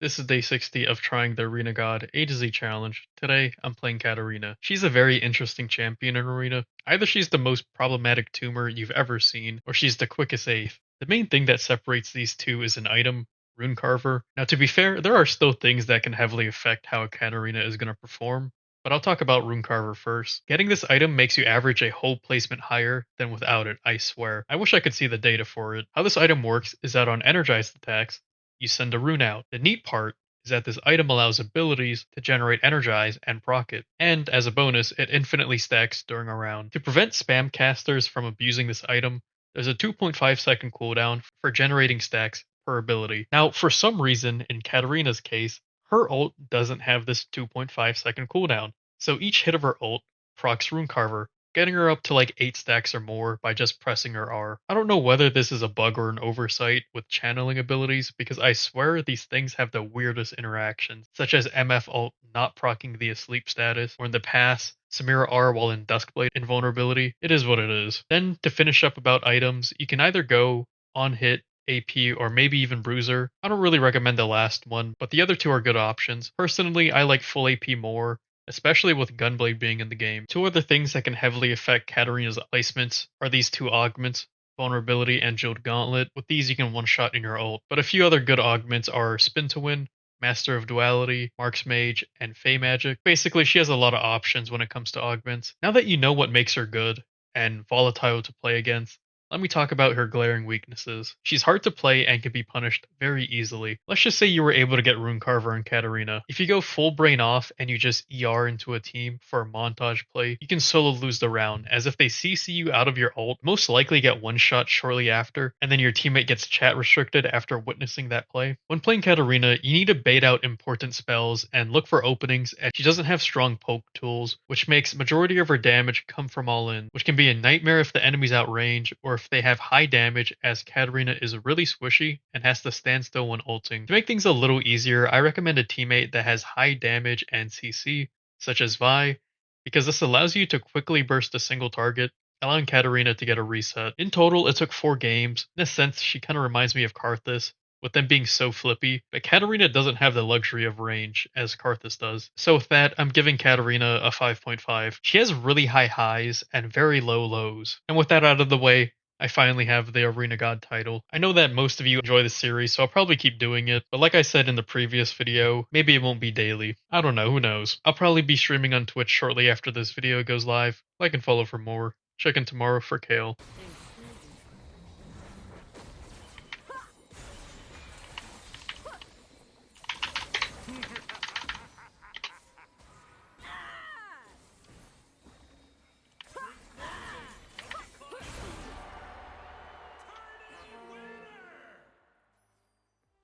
This is day 60 of trying the Arena God A to Z challenge. Today, I'm playing Katarina. She's a very interesting champion in Arena. Either she's the most problematic tumor you've ever seen, or she's the quickest eighth. The main thing that separates these two is an item, Rune Carver. Now to be fair, there are still things that can heavily affect how a Katarina is going to perform, but I'll talk about Rune Carver first. Getting this item makes you average a whole placement higher than without it, I swear. I wish I could see the data for it. How this item works is that on energized attacks, you send a rune out. The neat part is that this item allows abilities to generate energize and proc it, and as a bonus, it infinitely stacks during a round. To prevent spam casters from abusing this item, there's a 2.5-second cooldown for generating stacks per ability. Now, for some reason, in Katarina's case, her ult doesn't have this 2.5-second cooldown, so each hit of her ult procs Rune Carver, getting her up to like 8 stacks or more by just pressing her R. I don't know whether this is a bug or an oversight with channeling abilities, because I swear these things have the weirdest interactions, such as MF ult not proccing the asleep status, or in the past, Samira R while in Duskblade invulnerability. It is what it is. Then, to finish up about items, you can either go on hit, AP, or maybe even Bruiser. I don't really recommend the last one, but the other two are good options. Personally, I like full AP more, especially with Gunblade being in the game. Two other things that can heavily affect Katarina's placements are these two augments, Vulnerability and Jilled Gauntlet. With these you can one-shot in your ult, but a few other good augments are Spin to Win, Master of Duality, Mark's Mage, and Fey Magic. Basically, she has a lot of options when it comes to augments. Now that you know what makes her good and volatile to play against, let me talk about her glaring weaknesses. She's hard to play and can be punished very easily. Let's just say you were able to get Rune Carver and Katarina. If you go full brain off and you just ER into a team for a montage play, you can solo lose the round, as if they CC you out of your ult, most likely get one shot shortly after, and then your teammate gets chat restricted after witnessing that play. When playing Katarina, you need to bait out important spells and look for openings, and she doesn't have strong poke tools, which makes majority of her damage come from all in, which can be a nightmare if the enemy's out range, or if they have high damage, as Katarina is really squishy and has to stand still when ulting. To make things a little easier, I recommend a teammate that has high damage and CC, such as Vi, because this allows you to quickly burst a single target, allowing Katarina to get a reset. In total, it took 4 games. In a sense, she kinda reminds me of Karthus, with them being so flippy, but Katarina doesn't have the luxury of range as Karthus does. So with that, I'm giving Katarina a 5.5. She has really high highs and very low lows. And with that out of the way, I finally have the Arena God title. I know that most of you enjoy the series, so I'll probably keep doing it, but like I said in the previous video, maybe it won't be daily. I don't know, who knows. I'll probably be streaming on Twitch shortly after this video goes live. Like and follow for more. Check in tomorrow for Kale.